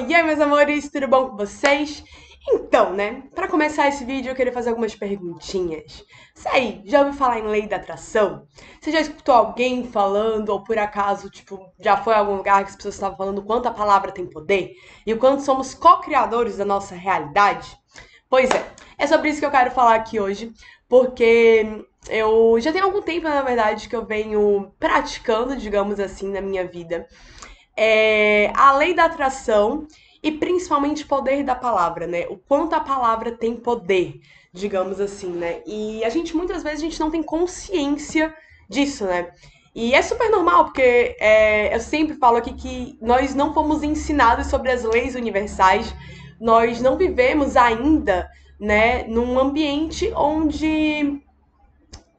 E aí, meus amores, tudo bom com vocês? Então, né, pra começar esse vídeo eu queria fazer algumas perguntinhas. Isso aí, já ouviu falar em lei da atração? Você já escutou alguém falando, ou por acaso, tipo, já foi a algum lugar que as pessoas estavam falando o quanto a palavra tem poder? E o quanto somos co-criadores da nossa realidade? Pois é sobre isso que eu quero falar aqui hoje, porque eu já tenho algum tempo, na verdade, que eu venho praticando, digamos assim, na minha vida a lei da atração e principalmente o poder da palavra, né? O quanto a palavra tem poder, digamos assim, né? E a gente, muitas vezes, a gente não tem consciência disso, né? E é super normal, porque eu sempre falo aqui que nós não fomos ensinados sobre as leis universais, nós não vivemos ainda, né, num ambiente onde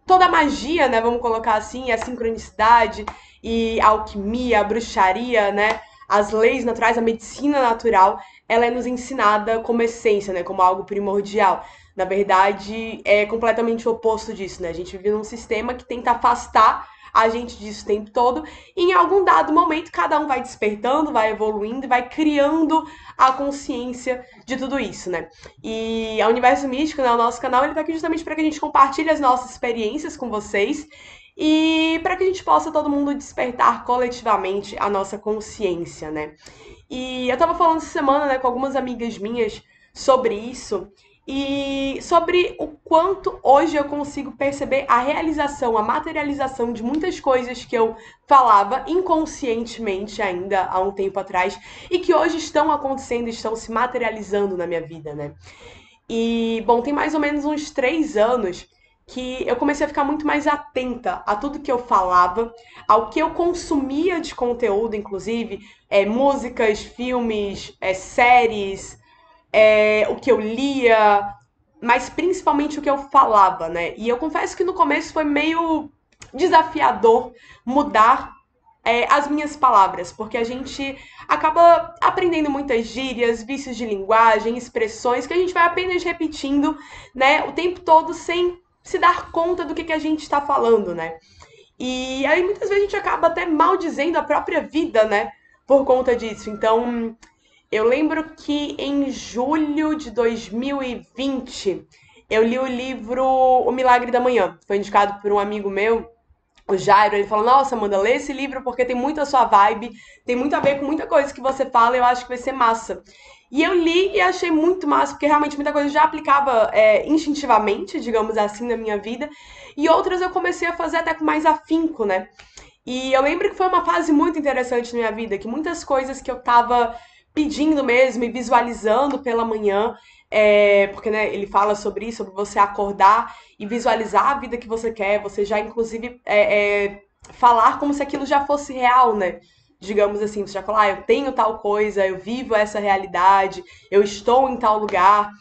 toda a magia, né, vamos colocar assim, a sincronicidade e a alquimia, a bruxaria, né, as leis naturais, a medicina natural, ela é nos ensinada como essência, né, como algo primordial. Na verdade, é completamente o oposto disso, né? A gente vive num sistema que tenta afastar a gente disso o tempo todo, e em algum dado momento cada um vai despertando, vai evoluindo e vai criando a consciência de tudo isso, né? E a Universo Místico, né, o nosso canal, ele tá aqui justamente para que a gente compartilhe as nossas experiências com vocês e para que a gente possa todo mundo despertar coletivamente a nossa consciência, né? E eu tava falando essa semana, né, com algumas amigas minhas sobre isso e sobre o quanto hoje eu consigo perceber a realização, a materialização de muitas coisas que eu falava inconscientemente ainda há um tempo atrás e que hoje estão acontecendo, estão se materializando na minha vida, né? E, bom, tem mais ou menos uns 3 anos que eu comecei a ficar muito mais atenta a tudo que eu falava, ao que eu consumia de conteúdo, inclusive, músicas, filmes, séries, o que eu lia, mas principalmente o que eu falava, né? E eu confesso que no começo foi meio desafiador mudar as minhas palavras, porque a gente acaba aprendendo muitas gírias, vícios de linguagem, expressões que a gente vai apenas repetindo, né, o tempo todo sem se dar conta do que a gente está falando, né? E aí muitas vezes a gente acaba até maldizendo a própria vida, né, por conta disso. Então, eu lembro que em julho de 2020 eu li o livro O Milagre da Manhã. Foi indicado por um amigo meu, o Jairo. Ele falou: Nossa, Amanda, lê esse livro porque tem muito a sua vibe, tem muito a ver com muita coisa que você fala e eu acho que vai ser massa. E eu li e achei muito massa, porque realmente muita coisa eu já aplicava instintivamente, digamos assim, na minha vida, e outras eu comecei a fazer até com mais afinco, né? E eu lembro que foi uma fase muito interessante na minha vida, que muitas coisas que eu tava pedindo mesmo e visualizando pela manhã, porque né, ele fala sobre isso, sobre você acordar e visualizar a vida que você quer, você já inclusive falar como se aquilo já fosse real, né? Digamos assim, você já fala, eu tenho tal coisa, eu vivo essa realidade, eu estou em tal lugar.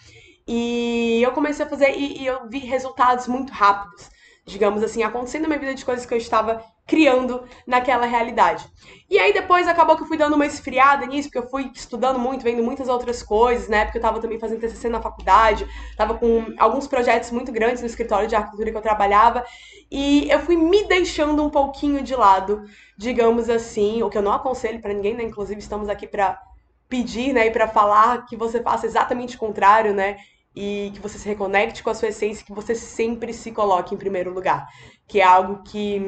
E eu comecei a fazer, e eu vi resultados muito rápidos, digamos assim, acontecendo na minha vida de coisas que eu estava criando naquela realidade. E aí depois acabou que eu fui dando uma esfriada nisso, porque eu fui estudando muito, vendo muitas outras coisas, né? Porque eu estava também fazendo TCC na faculdade, estava com alguns projetos muito grandes no escritório de arquitetura que eu trabalhava, e eu fui me deixando um pouquinho de lado, digamos assim, o que eu não aconselho para ninguém, né? Inclusive estamos aqui para pedir, né, e para falar que você faça exatamente o contrário, né? E que você se reconecte com a sua essência, que você sempre se coloque em primeiro lugar, que é algo que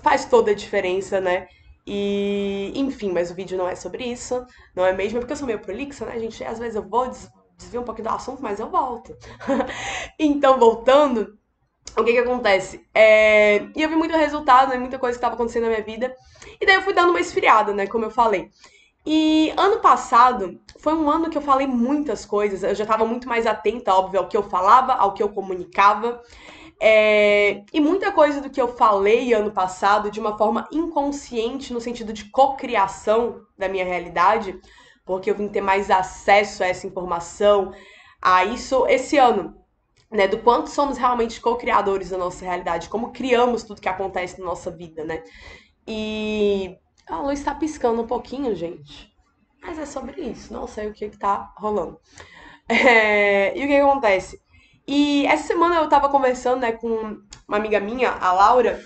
faz toda a diferença, né? E, enfim, mas o vídeo não é sobre isso, não é mesmo? É porque eu sou meio prolixa, né, gente? Às vezes eu vou desviar um pouquinho do assunto, mas eu volto. Então, voltando, o que que acontece? E eu vi muito resultado, né? Muita coisa que estava acontecendo na minha vida. E daí eu fui dando uma esfriada, né? Como eu falei. E ano passado foi um ano que eu falei muitas coisas. Eu já estava muito mais atenta, óbvio, ao que eu falava, ao que eu comunicava. E muita coisa do que eu falei ano passado, de uma forma inconsciente, no sentido de cocriação da minha realidade, porque eu vim ter mais acesso a essa informação, a isso esse ano, né? Do quanto somos realmente co-criadores da nossa realidade, como criamos tudo que acontece na nossa vida, né? E a luz tá piscando um pouquinho, gente. Mas é sobre isso, não sei o que tá rolando. E o que acontece? E essa semana eu tava conversando, né, com uma amiga minha, a Laura,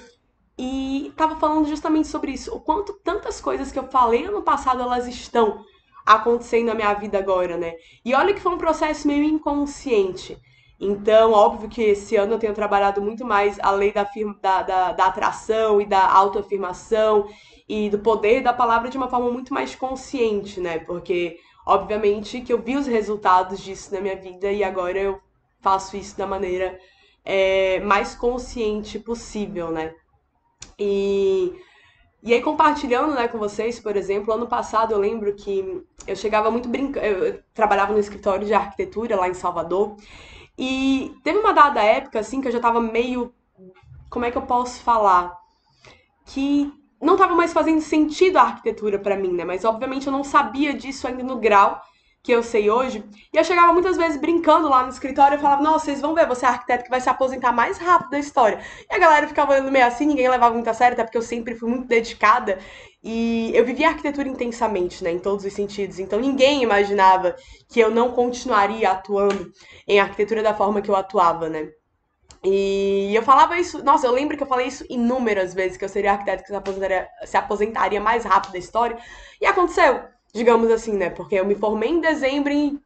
e tava falando justamente sobre isso. O quanto tantas coisas que eu falei ano passado, elas estão acontecendo na minha vida agora, né? E olha que foi um processo meio inconsciente. Então, óbvio que esse ano eu tenho trabalhado muito mais a lei da atração e da autoafirmação e do poder da palavra de uma forma muito mais consciente, né? Porque, obviamente, que eu vi os resultados disso na minha vida e agora eu faço isso da maneira mais consciente possível, né? E, e aí, compartilhando, né, com vocês, por exemplo, ano passado eu lembro que eu chegava muito brincando. Eu trabalhava no escritório de arquitetura lá em Salvador. E teve uma dada época, assim, que eu já tava meio. Como é que eu posso falar? Que não tava mais fazendo sentido a arquitetura pra mim, né? Mas obviamente eu não sabia disso ainda no grau que eu sei hoje. E eu chegava muitas vezes brincando lá no escritório e falava: Nossa, vocês vão ver, você é a arquiteto que vai se aposentar mais rápido da história. E a galera ficava olhando meio assim, ninguém levava muito a sério, até porque eu sempre fui muito dedicada. E eu vivia a arquitetura intensamente, né? Em todos os sentidos. Então ninguém imaginava que eu não continuaria atuando em arquitetura da forma que eu atuava, né? E eu falava isso, nossa, eu lembro que eu falei isso inúmeras vezes, que eu seria a arquiteta que se aposentaria mais rápido da história. E aconteceu, digamos assim, né? Porque eu me formei em dezembro e em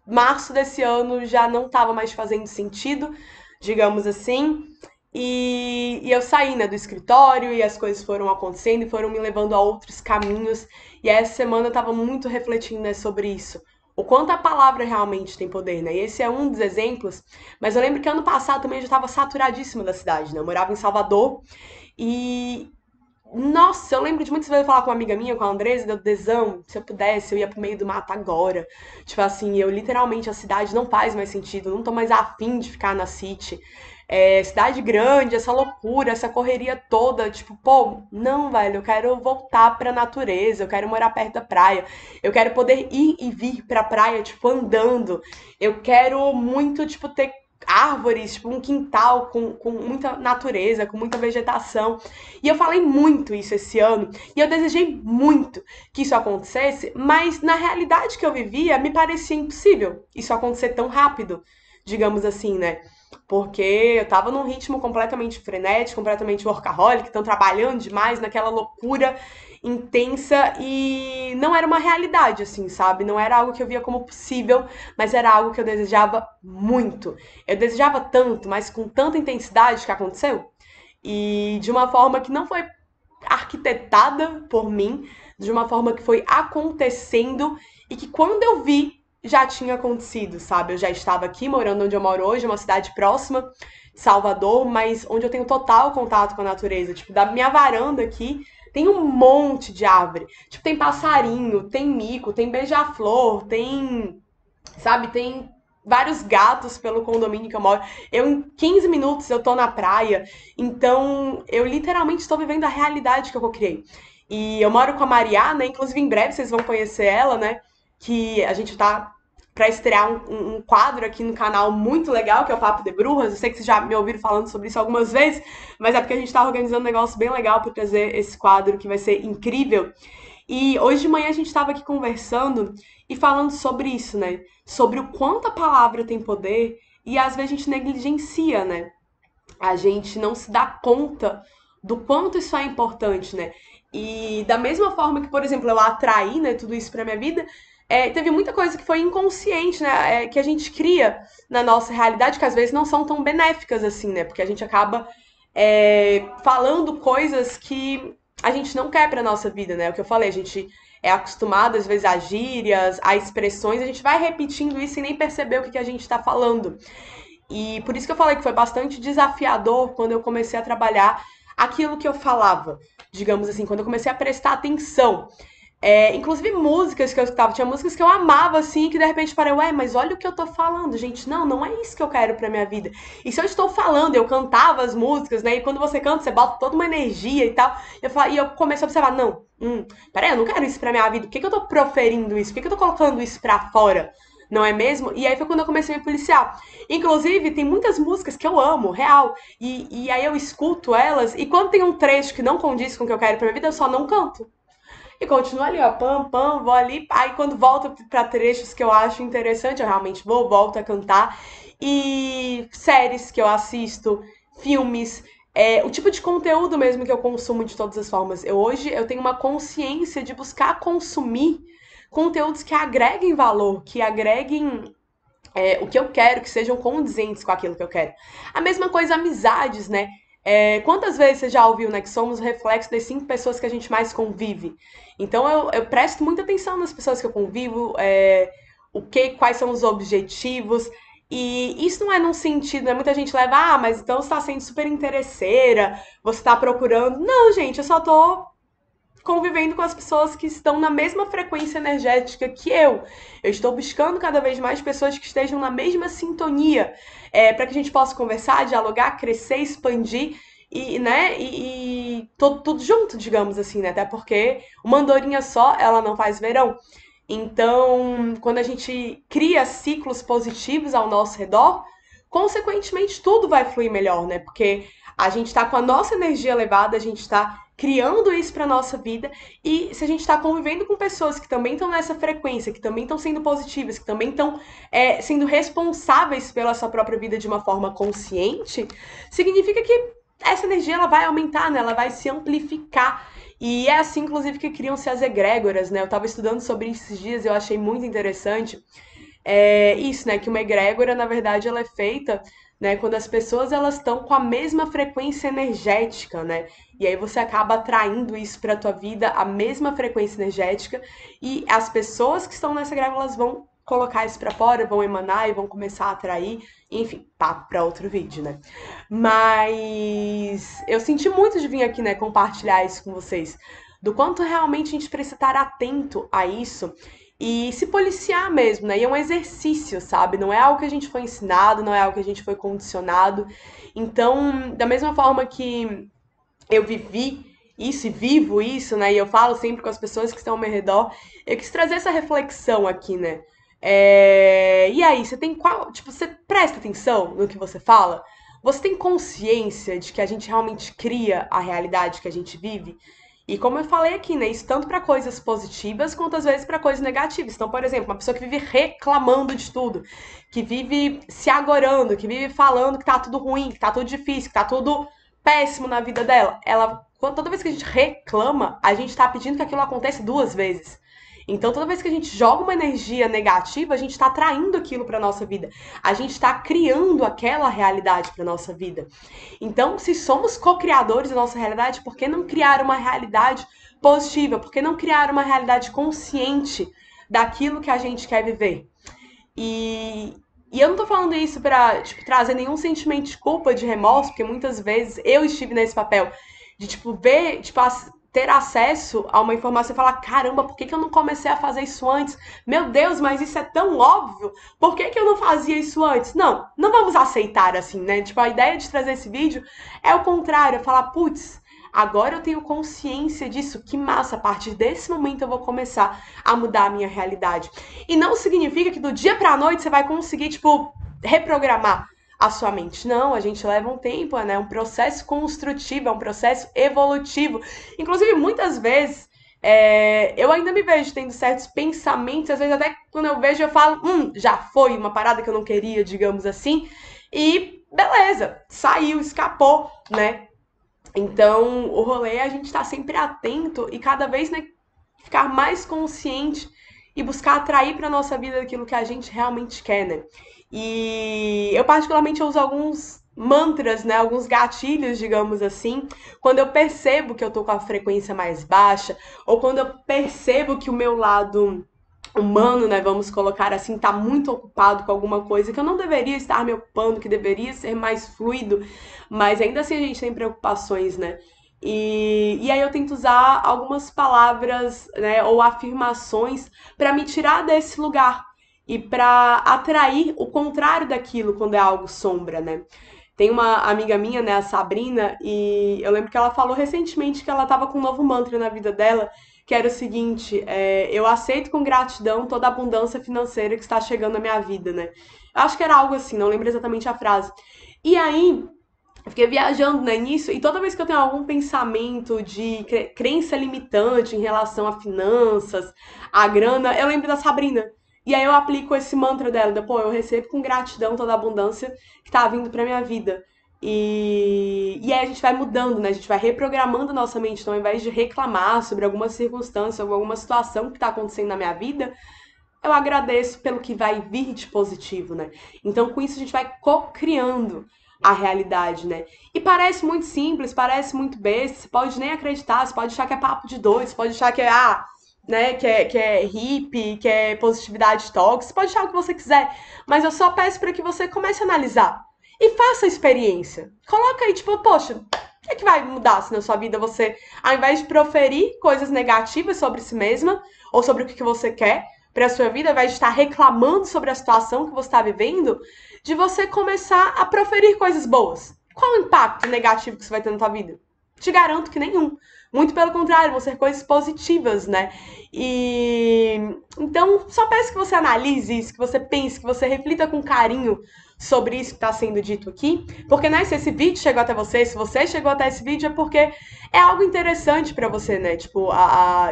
março desse ano já não estava mais fazendo sentido, digamos assim. E eu saí, né, do escritório e as coisas foram acontecendo e foram me levando a outros caminhos. E essa semana eu tava muito refletindo, né, sobre isso. O quanto a palavra realmente tem poder, né? E esse é um dos exemplos. Mas eu lembro que ano passado também eu já estava saturadíssima da cidade, né? Eu morava em Salvador e nossa, eu lembro de muitas vezes eu falar com uma amiga minha, com a Andresa, deu tesão, se eu pudesse, eu ia pro meio do mato agora. Tipo assim, eu literalmente, a cidade não faz mais sentido, não tô mais afim de ficar na city. Cidade grande, essa loucura, essa correria toda, tipo, pô, não, velho, eu quero voltar pra natureza, eu quero morar perto da praia, eu quero poder ir e vir pra praia, tipo, andando. Eu quero muito, tipo, ter árvores, tipo, um quintal com muita natureza, com muita vegetação. E eu falei muito isso esse ano, e eu desejei muito que isso acontecesse, mas na realidade que eu vivia, me parecia impossível isso acontecer tão rápido, digamos assim, né? Porque eu tava num ritmo completamente frenético, completamente workaholic, então trabalhando demais naquela loucura intensa e não era uma realidade, assim, sabe? Não era algo que eu via como possível, mas era algo que eu desejava muito. Eu desejava tanto, mas com tanta intensidade que aconteceu, e de uma forma que não foi arquitetada por mim, de uma forma que foi acontecendo e que quando eu vi já tinha acontecido, sabe? Eu já estava aqui morando onde eu moro hoje, uma cidade próxima de Salvador, mas onde eu tenho total contato com a natureza. Tipo, da minha varanda aqui tem um monte de árvore. Tipo, tem passarinho, tem mico, tem beija-flor, tem, sabe, tem vários gatos pelo condomínio que eu moro. Eu, em 15 minutos, eu tô na praia. Então, eu literalmente estou vivendo a realidade que eu criei. E eu moro com a Mariá, né? Inclusive, em breve vocês vão conhecer ela, né? Que a gente tá para estrear um quadro aqui no canal muito legal, que é o Papo de Brujas. Eu sei que vocês já me ouviram falando sobre isso algumas vezes, mas é porque a gente tá organizando um negócio bem legal para trazer esse quadro que vai ser incrível. E hoje de manhã a gente estava aqui conversando e falando sobre isso, né? Sobre o quanto a palavra tem poder e às vezes a gente negligencia, né? A gente não se dá conta do quanto isso é importante, né? E da mesma forma que, por exemplo, eu atraí, né, tudo isso pra minha vida, teve muita coisa que foi inconsciente, né? Que a gente cria na nossa realidade que às vezes não são tão benéficas assim, né? Porque a gente acaba falando coisas que a gente não quer pra nossa vida, né? O que eu falei, a gente é acostumado, às vezes, a gírias, a expressões, a gente vai repetindo isso e nem perceber o que a gente tá falando. E por isso que eu falei que foi bastante desafiador quando eu comecei a trabalhar aquilo que eu falava, digamos assim, quando eu comecei a prestar atenção. Inclusive músicas que eu escutava, tinha músicas que eu amava, assim, que de repente parei, ué, mas olha o que eu tô falando, gente, não, não é isso que eu quero pra minha vida. E se eu estou falando, eu cantava as músicas, né, e quando você canta, você bota toda uma energia e tal, e eu comecei a observar, não, peraí, eu não quero isso pra minha vida, por que eu tô proferindo isso, por que eu tô colocando isso pra fora? Não é mesmo? E aí foi quando eu comecei a me policiar. Inclusive, tem muitas músicas que eu amo, real. E aí eu escuto elas, e quando tem um trecho que não condiz com o que eu quero pra minha vida, eu só não canto. E continuo ali, ó, pam, pam, vou ali. Aí quando volto pra trechos que eu acho interessante, eu realmente volto a cantar. E séries que eu assisto, filmes, o tipo de conteúdo mesmo que eu consumo de todas as formas. Hoje eu tenho uma consciência de buscar consumir conteúdos que agreguem valor, que agreguem o que eu quero, que sejam condizentes com aquilo que eu quero. A mesma coisa, amizades, né? Quantas vezes você já ouviu, né, que somos o reflexo das 5 pessoas que a gente mais convive? Então eu presto muita atenção nas pessoas que eu convivo, quais são os objetivos. E isso não é num sentido, né? Muita gente leva, mas então você tá sendo super interesseira, você tá procurando. Não, gente, eu só tô convivendo com as pessoas que estão na mesma frequência energética que eu. Eu estou buscando cada vez mais pessoas que estejam na mesma sintonia, para que a gente possa conversar, dialogar, crescer, expandir e, né, e tudo junto, digamos assim, né? Até porque uma andorinha só, ela não faz verão. Então, quando a gente cria ciclos positivos ao nosso redor, consequentemente tudo vai fluir melhor, né? Porque a gente tá com a nossa energia elevada, a gente tá criando isso para nossa vida, e se a gente está convivendo com pessoas que também estão nessa frequência, que também estão sendo positivas, que também estão sendo responsáveis pela sua própria vida de uma forma consciente, significa que essa energia ela vai aumentar, né? Ela vai se amplificar. E é assim, inclusive, que criam-se as egrégoras, né? Eu estava estudando sobre isso esses dias e eu achei muito interessante. Isso, né? Que uma egrégora, na verdade, ela é feita, né, quando as pessoas elas estão com a mesma frequência energética, né? E aí você acaba atraindo isso para tua vida, a mesma frequência energética, e as pessoas que estão nessa egrégora elas vão colocar isso para fora, vão emanar e vão começar a atrair, enfim, papo para outro vídeo, né? Mas eu senti muito de vir aqui, né, compartilhar isso com vocês, do quanto realmente a gente precisa estar atento a isso e se policiar mesmo, né? E é um exercício, sabe? Não é algo que a gente foi ensinado, não é algo que a gente foi condicionado. Então, da mesma forma que eu vivi isso e vivo isso, né? E eu falo sempre com as pessoas que estão ao meu redor, eu quis trazer essa reflexão aqui, né? E aí, você tem qual. Tipo, você presta atenção no que você fala? Você tem consciência de que a gente realmente cria a realidade que a gente vive? E como eu falei aqui, né? Isso tanto para coisas positivas quanto às vezes para coisas negativas. Então, por exemplo, uma pessoa que vive reclamando de tudo, que vive se agorando, que vive falando que tá tudo ruim, que tá tudo difícil, que tá tudo péssimo na vida dela. Toda vez que a gente reclama, a gente tá pedindo que aquilo aconteça 2 vezes. Então, toda vez que a gente joga uma energia negativa, a gente está atraindo aquilo para nossa vida. A gente está criando aquela realidade para nossa vida. Então, se somos co-criadores da nossa realidade, por que não criar uma realidade positiva? Por que não criar uma realidade consciente daquilo que a gente quer viver? E eu não tô falando isso pra, tipo, trazer nenhum sentimento de culpa, de remorso, porque muitas vezes eu estive nesse papel de, tipo, ver, tipo, ter acesso a uma informação e falar, caramba, por que que eu não comecei a fazer isso antes? Meu Deus, mas isso é tão óbvio, por que que eu não fazia isso antes? Não, não vamos aceitar assim, né? Tipo, a ideia de trazer esse vídeo é o contrário, é falar, putz, agora eu tenho consciência disso, que massa, a partir desse momento eu vou começar a mudar a minha realidade. E não significa que do dia pra noite você vai conseguir, tipo, reprogramar a sua mente. Não, a gente leva um tempo, né? É um processo construtivo, é um processo evolutivo. Inclusive, muitas vezes, eu ainda me vejo tendo certos pensamentos, às vezes até quando eu vejo eu falo, já foi uma parada que eu não queria, digamos assim, e beleza, saiu, escapou, né? Então, o rolê é a gente estar sempre atento e cada vez, né, ficar mais consciente e buscar atrair para nossa vida aquilo que a gente realmente quer, né? E eu particularmente uso alguns mantras, né, alguns gatilhos, digamos assim, quando eu percebo que eu tô com a frequência mais baixa ou quando eu percebo que o meu lado humano, né, vamos colocar assim, tá muito ocupado com alguma coisa que eu não deveria estar me ocupando, que deveria ser mais fluido, mas ainda assim a gente tem preocupações, né? E aí eu tento usar algumas palavras, né, ou afirmações para me tirar desse lugar e para atrair o contrário daquilo quando é algo sombra, né? Tem uma amiga minha, né, a Sabrina, e eu lembro que ela falou recentemente que ela estava com um novo mantra na vida dela, que era o seguinte: eu aceito com gratidão toda a abundância financeira que está chegando na minha vida, né? Eu acho que era algo assim, não lembro exatamente a frase. E aí, eu fiquei viajando, né, nisso, e toda vez que eu tenho algum pensamento de crença limitante em relação a finanças, a grana, eu lembro da Sabrina. E aí eu aplico esse mantra dela, pô, eu recebo com gratidão toda a abundância que tá vindo pra minha vida. E aí a gente vai mudando, né? A gente vai reprogramando nossa mente. Então, ao invés de reclamar sobre alguma circunstância ou alguma situação que está acontecendo na minha vida, eu agradeço pelo que vai vir de positivo, né? Então, com isso, a gente vai co-criando a realidade, né? E parece muito simples, parece muito besta, você pode nem acreditar, você pode achar que é papo de doido, você pode achar que é, né, que é hippie, que é positividade tóxica, você pode achar o que você quiser, mas eu só peço para que você comece a analisar e faça a experiência. Coloca aí, tipo, poxa, o que é que vai mudar se na sua vida você, ao invés de proferir coisas negativas sobre si mesma ou sobre o que você quer, para a sua vida, ao invés de estar reclamando sobre a situação que você está vivendo, de você começar a proferir coisas boas. Qual o impacto negativo que você vai ter na sua vida? Te garanto que nenhum. Muito pelo contrário, vão ser coisas positivas, né? E então, só peço que você analise isso, que você pense, que você reflita com carinho sobre isso que está sendo dito aqui, porque né, se esse vídeo chegou até você, se você chegou até esse vídeo é porque é algo interessante para você, né? Tipo,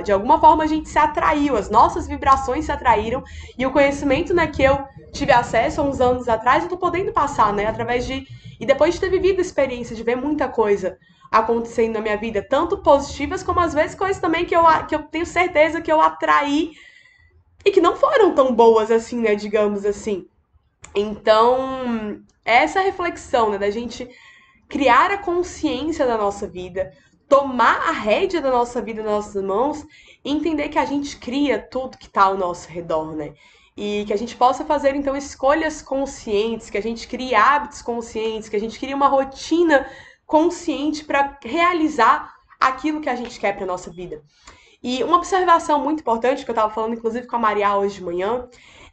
de alguma forma a gente se atraiu, as nossas vibrações se atraíram e o conhecimento, né, que eu tive acesso há uns anos atrás, eu tô podendo passar, né, através de e depois de ter vivido a experiência de ver muita coisa acontecendo na minha vida, tanto positivas como às vezes coisas também que eu tenho certeza que eu atraí e que não foram tão boas assim, né, digamos assim. Então, essa reflexão, né, da gente criar a consciência da nossa vida, tomar a rédea da nossa vida nas nossas mãos e entender que a gente cria tudo que está ao nosso redor, né? E que a gente possa fazer, então, escolhas conscientes, que a gente crie hábitos conscientes, que a gente crie uma rotina consciente para realizar aquilo que a gente quer para nossa vida. E uma observação muito importante, que eu estava falando inclusive com a Maria hoje de manhã,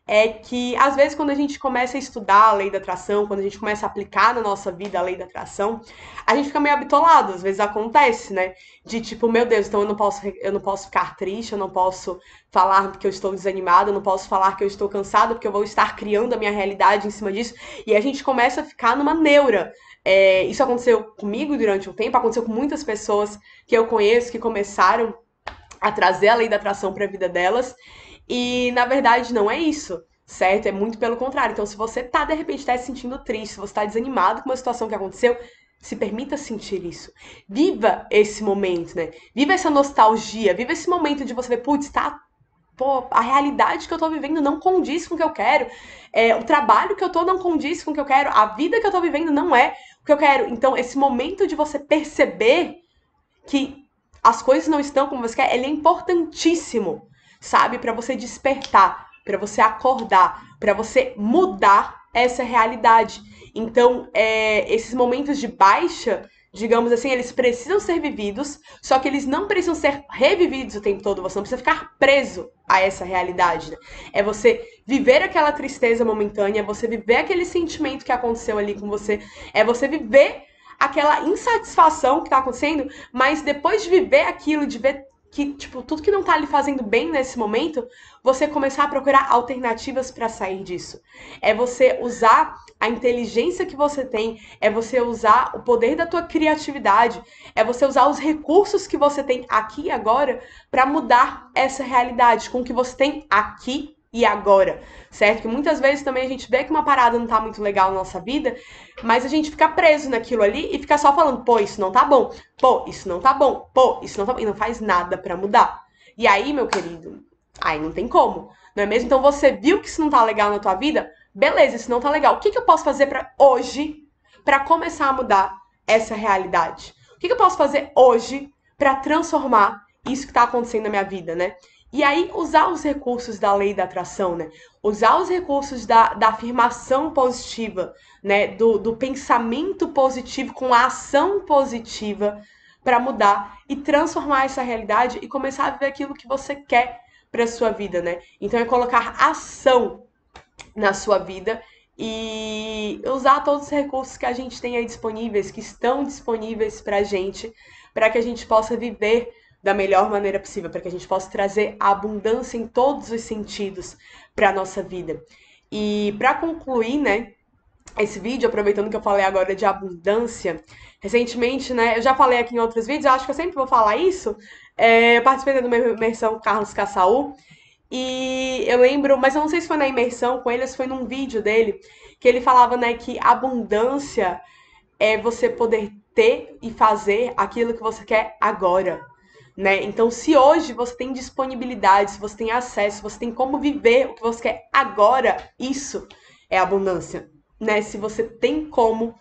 é que às vezes quando a gente começa a estudar a lei da atração, quando a gente começa a aplicar na nossa vida a lei da atração, a gente fica meio habitolado, às vezes acontece, né? De tipo, meu Deus, então eu não posso ficar triste, eu não posso falar que eu estou desanimada, eu não posso falar que eu estou cansada, porque eu vou estar criando a minha realidade em cima disso. E a gente começa a ficar numa neura. Isso aconteceu comigo durante um tempo, aconteceu com muitas pessoas que eu conheço que começaram a trazer a lei da atração para a vida delas. E na verdade não é isso, certo? É muito pelo contrário. Então, se você tá de repente tá se sentindo triste, se você tá desanimado com uma situação que aconteceu, se permita sentir isso. Viva esse momento, né? Viva essa nostalgia, viva esse momento de você ver, putz, tá. Pô, a realidade que eu tô vivendo não condiz com o que eu quero. O trabalho que eu tô não condiz com o que eu quero. A vida que eu tô vivendo não é o que eu quero. Então, esse momento de você perceber que as coisas não estão como você quer, ele é importantíssimo, sabe? Para você despertar, para você acordar, para você mudar essa realidade. Então, esses momentos de baixa, digamos assim, eles precisam ser vividos, só que eles não precisam ser revividos o tempo todo. Você não precisa ficar preso a essa realidade, né? É você viver aquela tristeza momentânea, é você viver aquele sentimento que aconteceu ali com você, é você viver aquela insatisfação que tá acontecendo, mas depois de viver aquilo, de ver que, tipo, tudo que não tá lhe fazendo bem nesse momento, você começar a procurar alternativas para sair disso. É você usar a inteligência que você tem, é você usar o poder da tua criatividade, é você usar os recursos que você tem aqui e agora para mudar essa realidade com o que você tem aqui e agora, certo? Que muitas vezes também a gente vê que uma parada não tá muito legal na nossa vida, mas a gente fica preso naquilo ali e fica só falando, pô, isso não tá bom, pô, isso não tá bom, pô, isso não tá bom, e não faz nada pra mudar. E aí, meu querido, aí não tem como, não é mesmo? Então você viu que isso não tá legal na tua vida? Beleza, isso não tá legal. O que eu posso fazer pra hoje pra começar a mudar essa realidade? O que eu posso fazer hoje pra transformar isso que tá acontecendo na minha vida, né? E aí, usar os recursos da lei da atração, né? Usar os recursos da afirmação positiva, né? Do pensamento positivo com a ação positiva para mudar e transformar essa realidade e começar a viver aquilo que você quer para sua vida, né? Então, é colocar ação na sua vida e usar todos os recursos que a gente tem aí disponíveis, que estão disponíveis pra gente, para que a gente possa viver da melhor maneira possível, para que a gente possa trazer a abundância em todos os sentidos para a nossa vida. E para concluir, né, esse vídeo, aproveitando que eu falei agora de abundância, recentemente, né, eu já falei aqui em outros vídeos, eu acho que eu sempre vou falar isso, eu participei de uma imersão Carlos Cassaú, e eu lembro, mas eu não sei se foi na imersão com ele ou se foi num vídeo dele, que ele falava, né, que abundância é você poder ter e fazer aquilo que você quer agora, né? Então, se hoje você tem disponibilidade, se você tem acesso, se você tem como viver o que você quer agora, isso é abundância, né? Se você tem como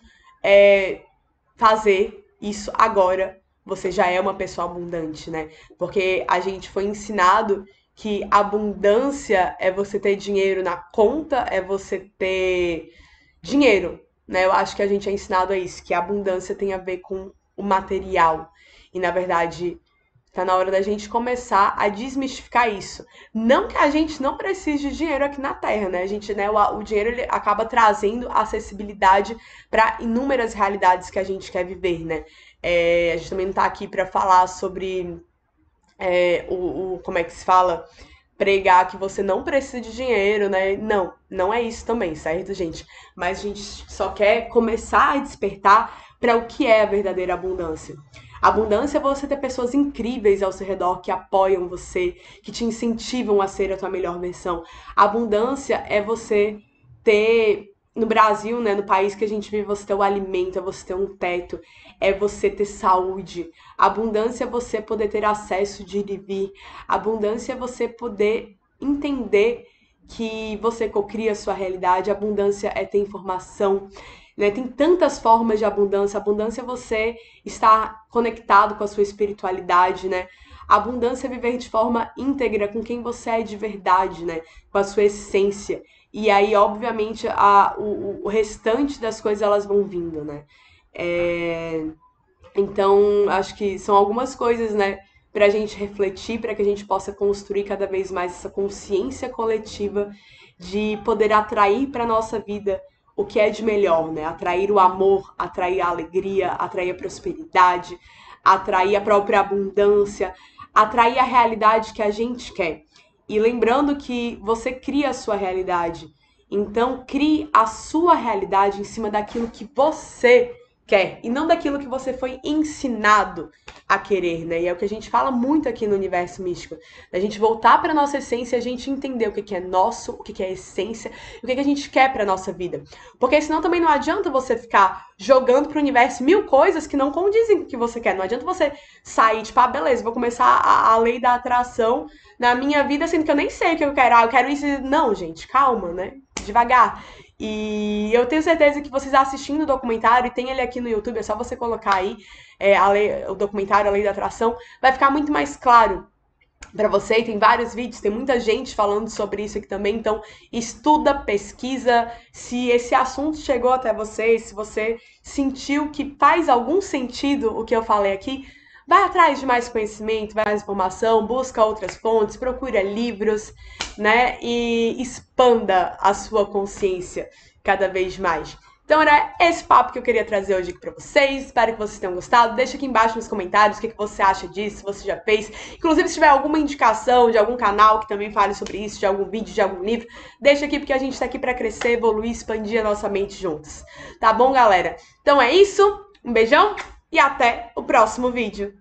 fazer isso agora, você já é uma pessoa abundante, né? Porque a gente foi ensinado que abundância é você ter dinheiro na conta, é você ter dinheiro, né? Eu acho que a gente é ensinado a isso, que a abundância tem a ver com o material. E na verdade, tá na hora da gente começar a desmistificar isso. Não que a gente não precise de dinheiro aqui na Terra, né? A gente, né, o dinheiro ele acaba trazendo acessibilidade para inúmeras realidades que a gente quer viver, né? A gente também não tá aqui para falar sobre como é que se fala? Pregar que você não precisa de dinheiro, né? Não, não é isso também, certo, gente? Mas a gente só quer começar a despertar para o que é a verdadeira abundância. Abundância é você ter pessoas incríveis ao seu redor que apoiam você, que te incentivam a ser a tua melhor versão. Abundância é você ter no Brasil, né, no país que a gente vive, você ter o alimento, é você ter um teto, é você ter saúde. Abundância é você poder ter acesso de ir e vir. Abundância é você poder entender que você cocria a sua realidade. Abundância é ter informação, né? Tem tantas formas de abundância. Abundância é você estar conectado com a sua espiritualidade, né? Abundância é viver de forma íntegra com quem você é de verdade, né? Com a sua essência. E aí, obviamente, o restante das coisas elas vão vindo, né? Então, acho que são algumas coisas, né, pra gente refletir, para que a gente possa construir cada vez mais essa consciência coletiva de poder atrair para nossa vida o que é de melhor, né? Atrair o amor, atrair a alegria, atrair a prosperidade, atrair a própria abundância, atrair a realidade que a gente quer. E lembrando que você cria a sua realidade. Então, crie a sua realidade em cima daquilo que você quer e não daquilo que você foi ensinado a querer, né? E é o que a gente fala muito aqui no Universo Místico, da gente voltar para nossa essência e a gente entender o que é nosso, o que é essência, o que a gente quer para nossa vida. Porque senão também não adianta você ficar jogando pro universo 1000 coisas que não condizem com o que você quer. Não adianta você sair, tipo, beleza, vou começar a lei da atração na minha vida, sendo que eu nem sei o que eu quero. Eu quero isso. Não, gente, calma, né? Devagar. E eu tenho certeza que vocês assistindo o documentário, e tem ele aqui no YouTube, é só você colocar aí o documentário A Lei da Atração, vai ficar muito mais claro para você. E tem vários vídeos, tem muita gente falando sobre isso aqui também. Então, estuda, pesquisa. Se esse assunto chegou até você, se você sentiu que faz algum sentido o que eu falei aqui, vai atrás de mais conhecimento, vai mais informação, busca outras fontes, procura livros, né? E expanda a sua consciência cada vez mais. Então era esse papo que eu queria trazer hoje aqui pra vocês. Espero que vocês tenham gostado. Deixa aqui embaixo nos comentários o que você acha disso, se você já fez. Inclusive, se tiver alguma indicação de algum canal que também fale sobre isso, de algum vídeo, de algum livro, deixa aqui, porque a gente tá aqui pra crescer, evoluir, expandir a nossa mente juntos. Tá bom, galera? Então é isso. Um beijão e até o próximo vídeo.